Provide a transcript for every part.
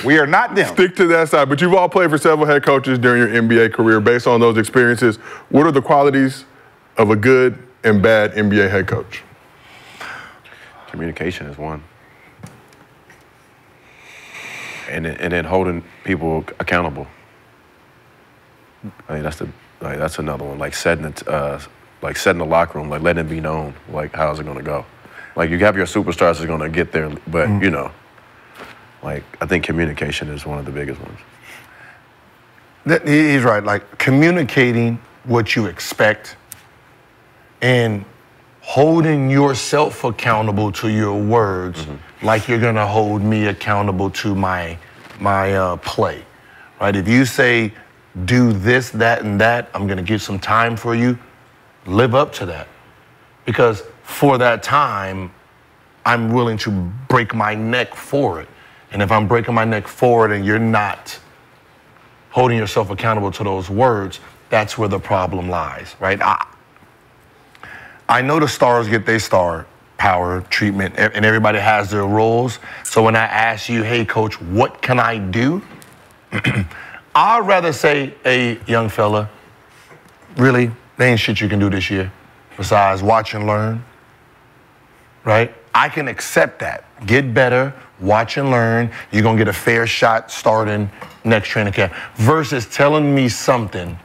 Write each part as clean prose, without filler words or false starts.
We are not them. Stick to that side. But you've all played for several head coaches during your NBA career. Based on those experiences, what are the qualities of a good and bad NBA head coach? Communication is one. And then holding people accountable. I mean, that's another one. Like setting the locker room, like letting it be known, like how's it gonna go. Like you have your superstars that's gonna get there, but you know, like I think communication is one of the biggest ones. He's right. Like communicating what you expect and holding yourself accountable to your words, like you're gonna hold me accountable to my play, right? If you say do this, that, and that, I'm gonna give some time for you. Live up to that, because for that time, I'm willing to break my neck for it. And if I'm breaking my neck for it, and you're not holding yourself accountable to those words, that's where the problem lies, right? I know the stars get their star power treatment, and everybody has their roles. So when I ask you, hey, coach, what can I do? I'd rather say, hey, young fella, really, there ain't shit you can do this year besides watch and learn, right? I can accept that. Get better, watch and learn. You're going to get a fair shot starting next training camp. Versus telling me something,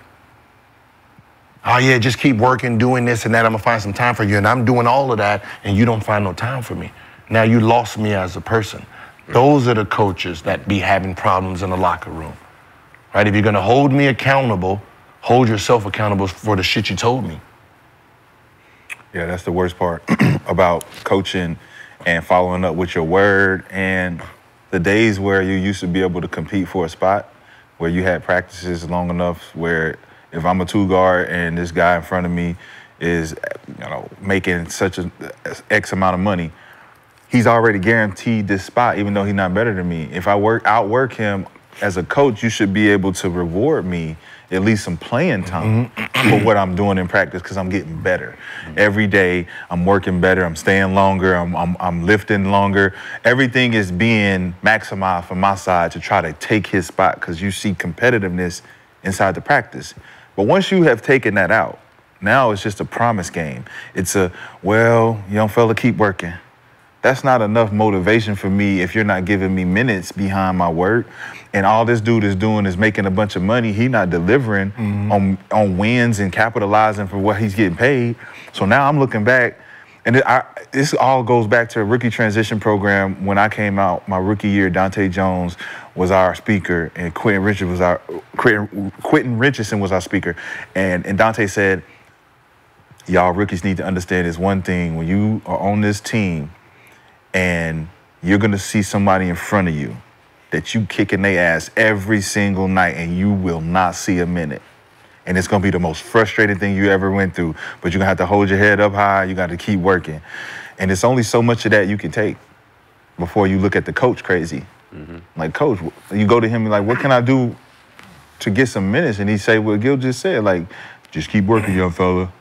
oh, yeah, just keep working, doing this and that. I'm going to find some time for you. And I'm doing all of that, and you don't find no time for me. Now you lost me as a person. Those are the coaches that be having problems in the locker room, right? If you're going to hold me accountable, hold yourself accountable for the shit you told me. Yeah, that's the worst part about coaching and following up with your word. And the days where you used to be able to compete for a spot, where you had practices long enough where if I'm a two guard and this guy in front of me is, making such an X amount of money, he's already guaranteed this spot, even though he's not better than me. If I outwork him as a coach, you should be able to reward me at least some playing time for what I'm doing in practice, because I'm getting better. Every day, I'm working better, I'm staying longer, I'm lifting longer. Everything is being maximized from my side to try to take his spot, because you see competitiveness inside the practice. But once you have taken that out, now it's just a promise game. It's a, well, young fella, keep working. That's not enough motivation for me if you're not giving me minutes behind my work. And all this dude is doing is making a bunch of money. He's not delivering on wins and capitalizing for what he's getting paid. So now I'm looking back, and this all goes back to a rookie transition program. When I came out my rookie year, Dante Jones was our speaker, and Quentin Richardson was our speaker. And Dante said, y'all rookies need to understand this one thing. When you are on this team, and you're gonna see somebody in front of you that you kicking their ass every single night, and you will not see a minute. And it's gonna be the most frustrating thing you ever went through, but you're gonna have to hold your head up high, you gotta keep working. And it's only so much of that you can take before you look at the coach crazy. Like, coach, you go to him and like, what can I do to get some minutes? And he say what Gil just said, like, just keep working, young fella.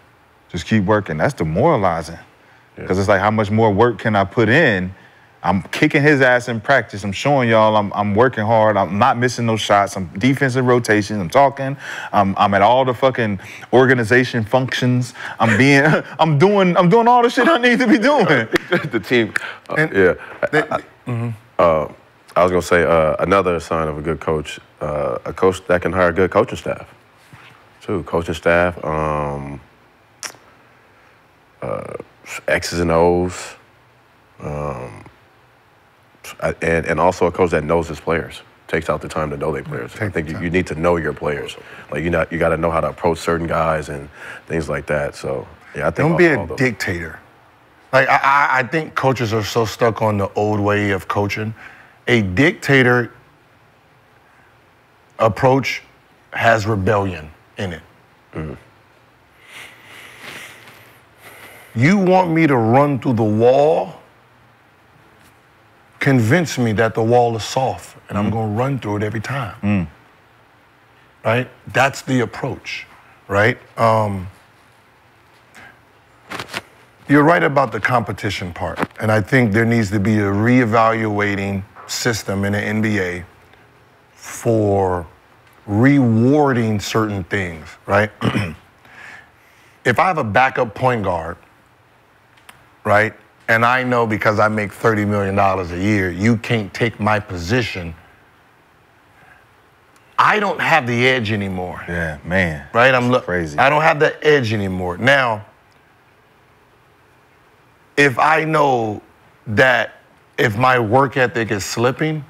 Just keep working. That's demoralizing. Because it's like, how much more work can I put in? I'm kicking his ass in practice. I'm showing y'all I'm working hard. I'm not missing no shots. I'm defensive rotations. I'm talking. I'm at all the fucking organization functions. I'm doing all the shit I need to be doing. The team, I was gonna say another sign of a good coach, a coach that can hire a good coaching staff. Too, coaching staff, X's and O's, and also a coach that knows his players, takes out the time to know their players. I think you need to know your players. Like you got to know how to approach certain guys and things like that. So yeah, I think don't be a dictator. Like I think coaches are so stuck on the old way of coaching. A dictator approach has rebellion in it. You want me to run through the wall? Convince me that the wall is soft, and I'm going to run through it every time. Right? That's the approach, right? You're right about the competition part, and I think there needs to be a reevaluating system in the NBA for rewarding certain things, right? If I have a backup point guard, right, and I know because I make $30 million a year, you can't take my position, I don't have the edge anymore. Yeah, man. Right? Crazy. I don't have the edge anymore. Now, if I know that if my work ethic is slipping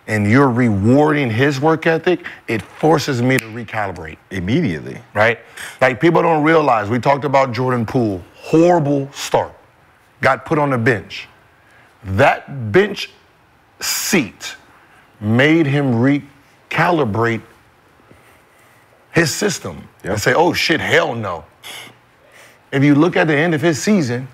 and you're rewarding his work ethic, it forces me to recalibrate. Immediately. Right? Like people don't realize, we talked about Jordan Poole, horrible start, got put on the bench. That bench seat made him recalibrate his system and say, oh shit, hell no. If you look at the end of his season,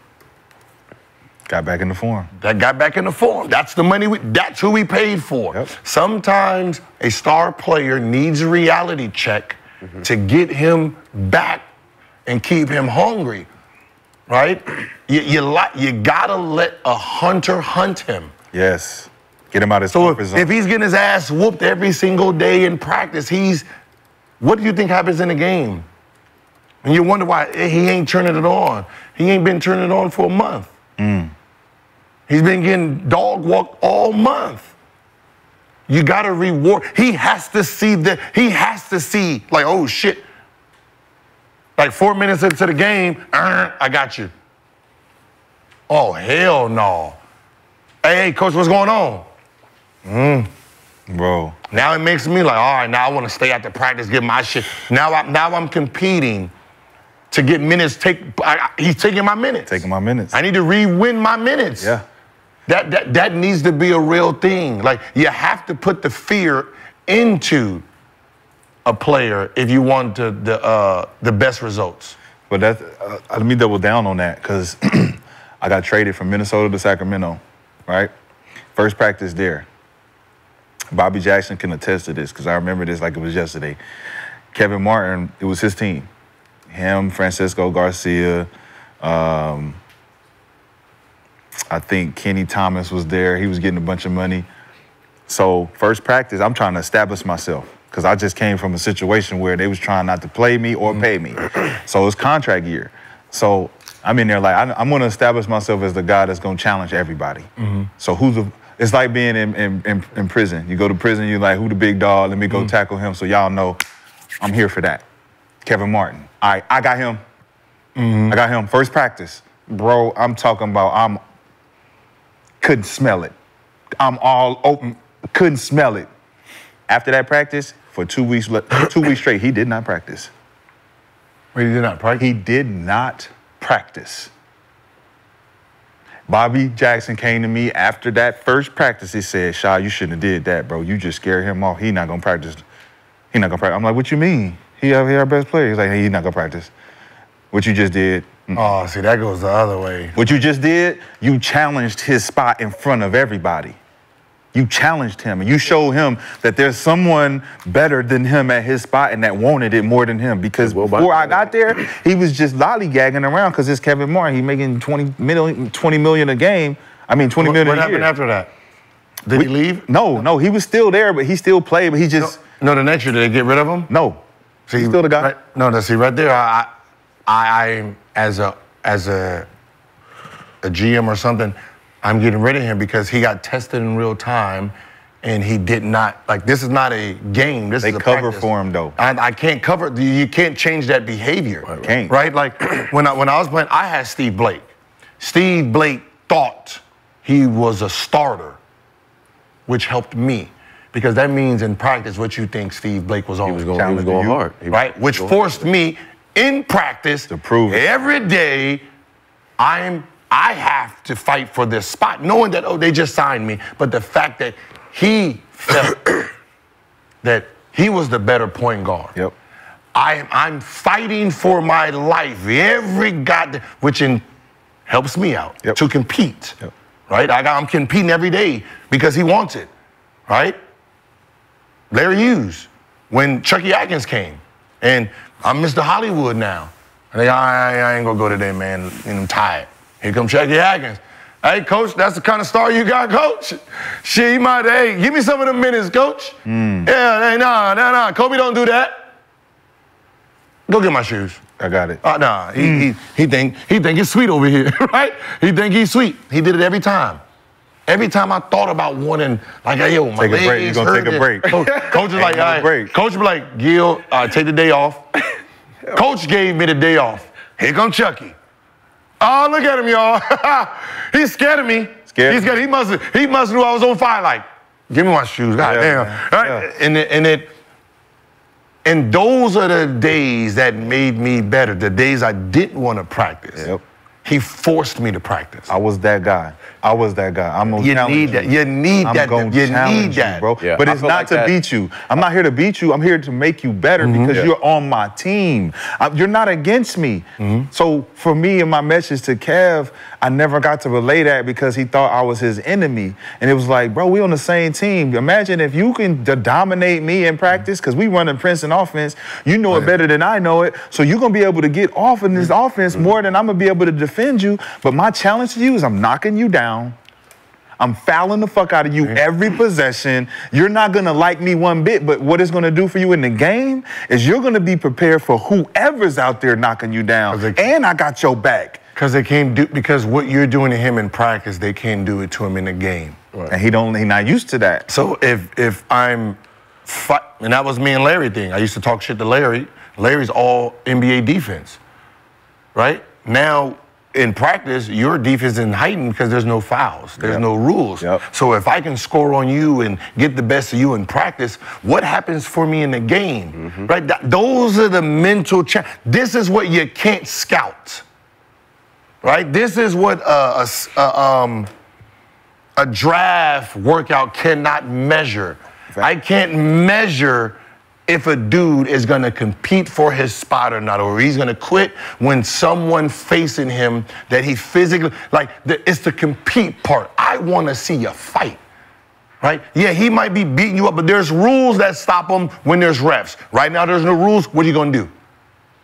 got back in the form. That got back in the form. That's the money, that's who we paid for. Yep. Sometimes a star player needs a reality check to get him back and keep him hungry, right? You gotta let a hunter hunt him. Yes. Get him out of his So comfort zone. if he's getting his ass whooped every single day in practice, what do you think happens in the game? And you wonder why he ain't turning it on. He ain't been turning it on for a month. He's been getting dog walked all month. You gotta reward. He has to see like, oh shit. Like 4 minutes into the game, I got you. Oh, hell no. Hey, coach, what's going on? Bro. Now it makes me like, all right, now I want to stay after practice, get my shit. Now I'm competing to get minutes. He's taking my minutes. Taking my minutes. I need to re-win my minutes. Yeah. That needs to be a real thing. Like, you have to put the fear into a player if you want the best results. But let me double down on that because I got traded from Minnesota to Sacramento, right? First practice there. Bobby Jackson can attest to this because I remember this like it was yesterday. Kevin Martin, it was his team. Him, Francisco Garcia, I think Kenny Thomas was there. He was getting a bunch of money. So first practice, I'm trying to establish myself because I just came from a situation where they was trying not to play me or pay me. So it's contract year. So I'm in there like, I'm going to establish myself as the guy that's going to challenge everybody. So it's like being in prison. You go to prison, you're like, who the big dog? Let me go tackle him so y'all know I'm here for that. Kevin Martin. All right, I got him. I got him. First practice. Bro, I'm talking about couldn't smell it. I'm all open, couldn't smell it. After that practice, for 2 weeks straight, he did not practice. Wait, he did not practice? He did not practice. Bobby Jackson came to me after that first practice. He said, Shaw, you shouldn't have did that, bro. You just scared him off. He not gonna practice. He not gonna practice. I'm like, what you mean? He our best player. He's like, hey, he's not gonna practice. What you just did. Oh, see, that goes the other way. What you just did, you challenged his spot in front of everybody. You challenged him, and you showed him that there's someone better than him at his spot and that wanted it more than him. Because before I got there, he was just lollygagging around because it's Kevin Martin. He's making $20 million a game. I mean, $20 million a year. What happened after that? Did he leave? No, he was still there, but he still played, but he just... No, the next year, did they get rid of him? No. See, he's still the guy. Right, no, see, right there, I as a GM or something, I'm getting rid of him because he got tested in real time and he did not, like, this is not a game. This is a cover practice. for him, though. I can't cover, you can't change that behavior. Can't. Right? Like, when I was playing, I had Steve Blake. Steve Blake thought he was a starter, which helped me. Because that means in practice what you think Steve Blake was on. He was going hard. Right? Which forced me in practice to prove it. Every day I have to fight for this spot, knowing that, oh, they just signed me. But the fact that he felt that he was the better point guard. Yep. I'm fighting for my life every goddamn, which helps me out to compete. Yep. Right? I'm competing every day because he wants it. Right? Larry Hughes, when Chucky Atkins came, and I'm Mr. Hollywood now. And I ain't gonna go today, man, and I'm tired. Here comes Chucky Atkins. Hey, coach, that's the kind of star you got, coach. Shit, you might, hey, give me some of the minutes, coach. Yeah, hey, nah. Kobe don't do that. Go get my shoes. I got it. Nah, he think he's sweet over here, right? He think he's sweet. He did it every time. Every time I thought about wanting, like, hey, yo, my Take a legs break. You're gonna take a break. Coach is like, all right. break. Coach be like, Gil, take the day off. Coach gave me the day off. Here come Chucky. Oh, look at him, y'all. He's scared of me. Scared? He's scared. He must knew I was on fire. Like, give me my shoes. God damn. Right? Yeah. And those are the days that made me better. The days I didn't want to practice. Yep. He forced me to practice. I was that guy. I'm gonna You challenge need that. You need that. I'm gonna You challenge need that, bro. Yeah, But I it's feel not like to that. beat you. I'm not here to beat you. I'm here to make you better because you're on my team. You're not against me. So for me and my message to Kev, I never got to relay that because he thought I was his enemy. And it was like, bro, we on the same team. Imagine if you can dominate me in practice because we running Princeton offense. You know it better than I know it. So you're going to be able to get off in this offense more than I'm going to be able to defend you. But my challenge to you is I'm knocking you down. I'm fouling the fuck out of you every possession. You're not going to like me one bit, but what it's going to do for you in the game is you're going to be prepared for whoever's out there knocking you down. And I got your back. Because what you're doing to him in practice, they can't do it to him in the game. Right. And he not used to that. So if I'm, and that was me and Larry thing. I used to talk shit to Larry. Larry's all NBA defense, right? Now, in practice, your defense is heightened because there's no fouls. There's no rules. Yep. So if I can score on you and get the best of you in practice, what happens for me in the game, right? Those are the mental This is what you can't scout, right? This is what a draft workout cannot measure. I can't measure if a dude is going to compete for his spot or not, or he's going to quit when someone facing him that he physically, it's the compete part. I want to see you fight, right? Yeah, he might be beating you up, but there's rules that stop him when there's refs. Right now, there's no rules. What are you going to do?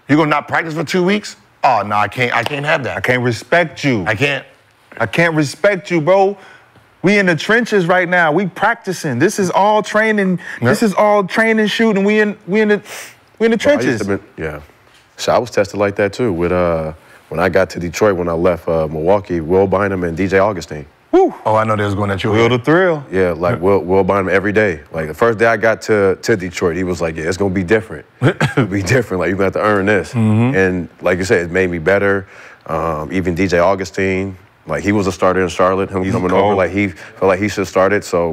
You're going to not practice for 2 weeks? Oh, no, I can't have that. I can't respect you. I can't respect you, bro. We in the trenches right now. We practicing. This is all training. Yep. This is all training, shooting. We in the trenches. So I was tested like that too. With when I got to Detroit, when I left Milwaukee, Will Bynum and DJ Augustine. Woo. Oh, I know they was going at you. Will the thrill. Yeah, like Will Bynum every day. Like the first day I got to Detroit, he was like, yeah, it's gonna be different. It'll be different. Like you're gonna have to earn this. And like you said, it made me better. Even DJ Augustine. Like he was a starter in Charlotte, him coming over, like he felt like he should start it. So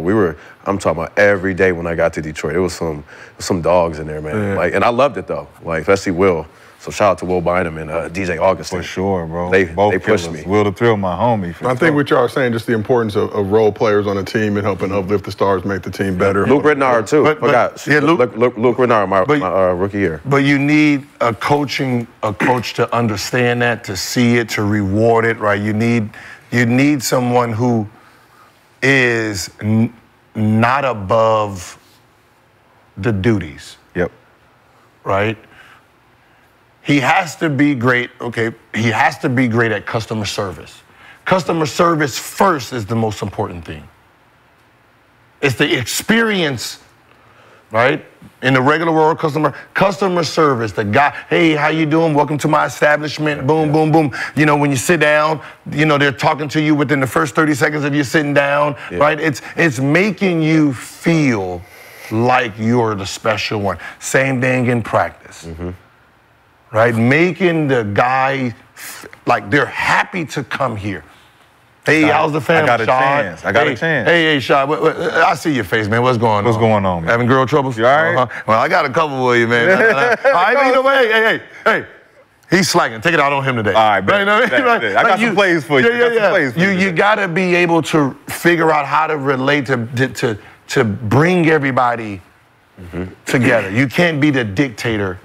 I'm talking about every day when I got to Detroit. It was some dogs in there, man. Yeah. Like, and I loved it though. Like, especially Will. So shout out to Will Bynum and DJ Augustine. For sure, bro. They Both pushed me. Will the Thrill, my homie. I think what y'all are saying, just the importance of role players on a team and helping uplift the stars, make the team better. Luke Ridnour too. Luke Ridnour, my rookie year. But you need a coach to understand that, to see it, to reward it, right? You need someone who is not above the duties. Yep. Right? He has to be great, okay? He has to be great at customer service. Customer service first is the most important thing. It's the experience, right? In the regular world, customer service, the guy, hey, how you doing? Welcome to my establishment, boom, boom, boom. You know, when you sit down, you know, they're talking to you within the first 30 seconds of you sitting down, right? It's making you feel like you're the special one. Same thing in practice, right? Making the guy, like they're happy to come here. Hey, how's the family, I got a chance. Hey, Shad, I see your face, man. What's going on? What's going on, man? Having girl troubles? You all right? Well, I got a couple for you, man. Hey. He's slacking. Take it out on him today. All right, man. I got some plays for you. You got to be able to figure out how to relate to bring everybody together. You can't be the dictator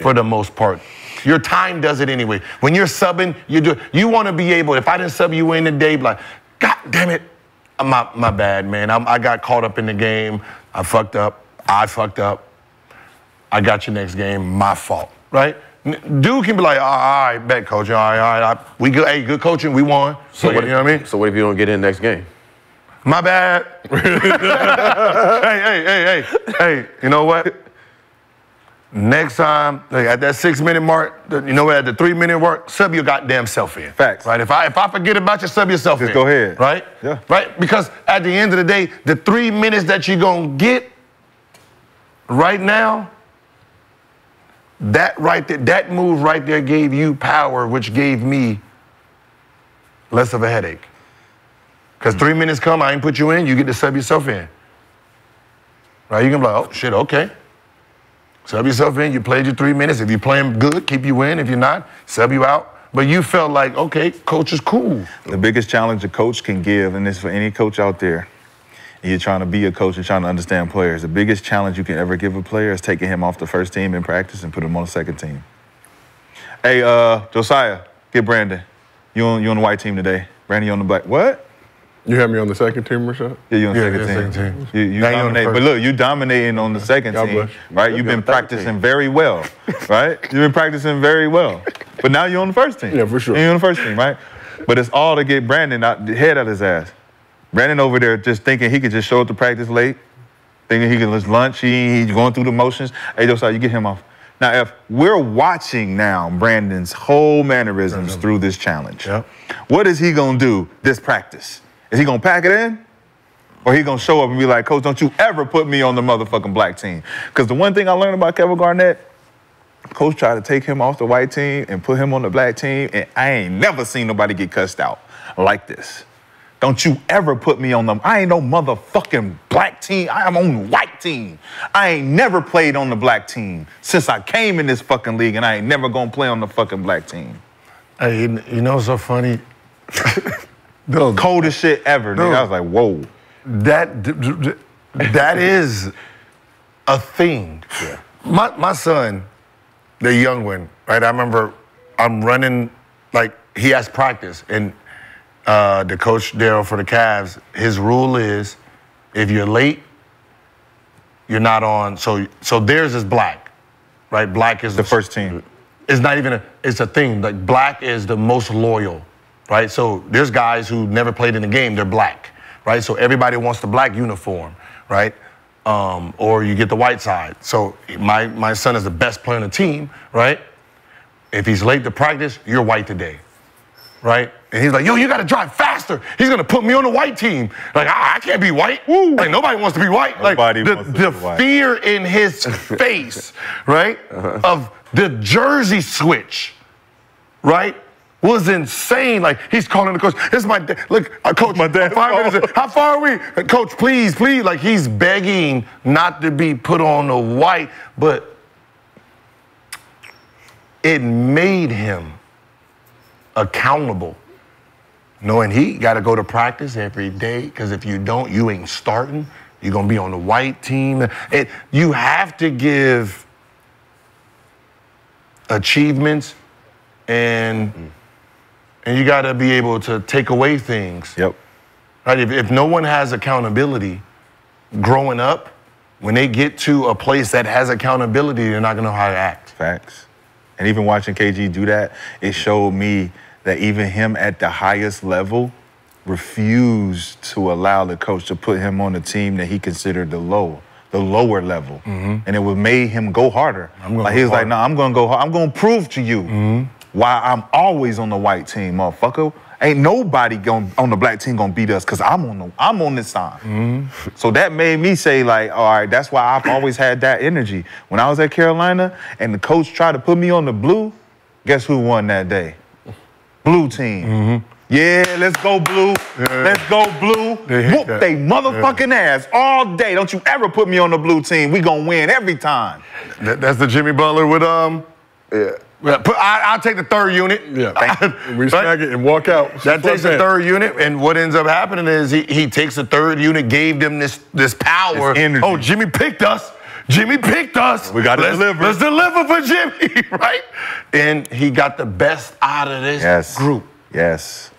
for the most part. Your time does it anyway. When you're subbing, you want to be able, if I didn't sub you in today, like, God damn it, my bad, man. I got caught up in the game. I fucked up. I got you next game. My fault, right? Dude can be like, all right, bet, coach. All right. We good. Hey, good coaching. We won. So you know what I mean? So what if you don't get in next game? My bad. Hey, you know what? Next time, like at that 6-minute mark, you know what, at the 3-minute mark, sub your goddamn self in. Facts. Right? If I forget about you, sub yourself in. Just go ahead. Right? Yeah. Right? Because at the end of the day, the 3 minutes that you're going to get right now, that right there, that move right there gave you power, which gave me less of a headache. Because 3 minutes come, I ain't put you in, you get to sub yourself in. Right? You can be like, oh, shit, okay. Sub yourself in, you played your 3 minutes. If you're playing good, keep you in. If you're not, sub you out. But you felt like, okay, coach is cool. The biggest challenge a coach can give, and this is for any coach out there, and you're trying to be a coach and trying to understand players, the biggest challenge you can ever give a player is taking him off the first team in practice and put him on the second team. Hey, Josiah, get Brandon. You on the white team today. Brandon, you on the black. What? You had me on the second team, Rashad? Yeah, you on the second team. You dominate, but look, you dominating on the second team, right? You've been practicing very well, right? You've been practicing very well, but now you're on the first team. Yeah, for sure. You're on the first team, right? But it's all to get Brandon out the head out his ass. Brandon over there just thinking he could just show up to practice late, thinking he can just lunch. He's going through the motions. Hey, Josiah, you get him off. Now, if we're watching now Brandon's whole mannerisms through this challenge, what is he gonna do this practice? Is he gonna pack it in? Or he gonna show up and be like, Coach, don't you ever put me on the motherfucking black team? Because the one thing I learned about Kevin Garnett, Coach tried to take him off the white team and put him on the black team, and I ain't never seen nobody get cussed out like this. Don't you ever put me on them. I ain't no motherfucking black team. I am on the white team. I ain't never played on the black team since I came in this fucking league, and I ain't never gonna play on the fucking black team. Hey, you know what's so funny? The coldest shit ever, nigga. I was like, whoa. That is a thing. Yeah. My son, the young one, right? I remember I'm running, like, he has practice, and the coach, Daryl, for the Cavs, his rule is if you're late, you're not on. So theirs is black, right? Black is the first team. It's not even it's a thing. Like, black is the most loyal. Right, so there's guys who never played in the game, they're black, right? So everybody wants the black uniform, right? Or you get the white side. So my son is the best player on the team, right? If he's late to practice, you're white today, right? And he's like, yo, you gotta drive faster. He's gonna put me on the white team. Like, I can't be white. Woo. Like, nobody wants to be white. Nobody like, wants to be white. Fear in his face, right? Of the jersey switch, right? Was insane. Like, he's calling the coach. This is my dad. Look, coach, my dad. 5 minutes. How far are we? Coach, please. Like, he's begging not to be put on the white, but it made him accountable, knowing he got to go to practice every day, because if you don't, you ain't starting. You're going to be on the white team. You have to give achievements and you got to be able to take away things. Yep. Right? If no one has accountability growing up, when they get to a place that has accountability, they're not going to know how to act. Facts. And even watching KG do that, it showed me that even him at the highest level refused to allow the coach to put him on a team that he considered the lower level. And it would made him go harder. Like, he was like, no, I'm going to go hard. I'm going to prove to you why I'm always on the white team, motherfucker. Ain't nobody on the black team gonna beat us, because I'm on this side. So that made me say, like, all right, that's why I've always had that energy. When I was at Carolina and the coach tried to put me on the blue, guess who won that day? Blue team. Yeah, let's go blue. Let's go blue. Whoop they motherfucking ass all day. Don't you ever put me on the blue team. We gonna win every time. That's the Jimmy Butler with I'll take the third unit. Yeah, we snag it and walk out. That takes the third unit, and what ends up happening is he takes the third unit, gave them this power. This energy. Oh, Jimmy picked us. Jimmy picked us. We got to deliver. Let's deliver for Jimmy, right? And he got the best out of this group. Yes.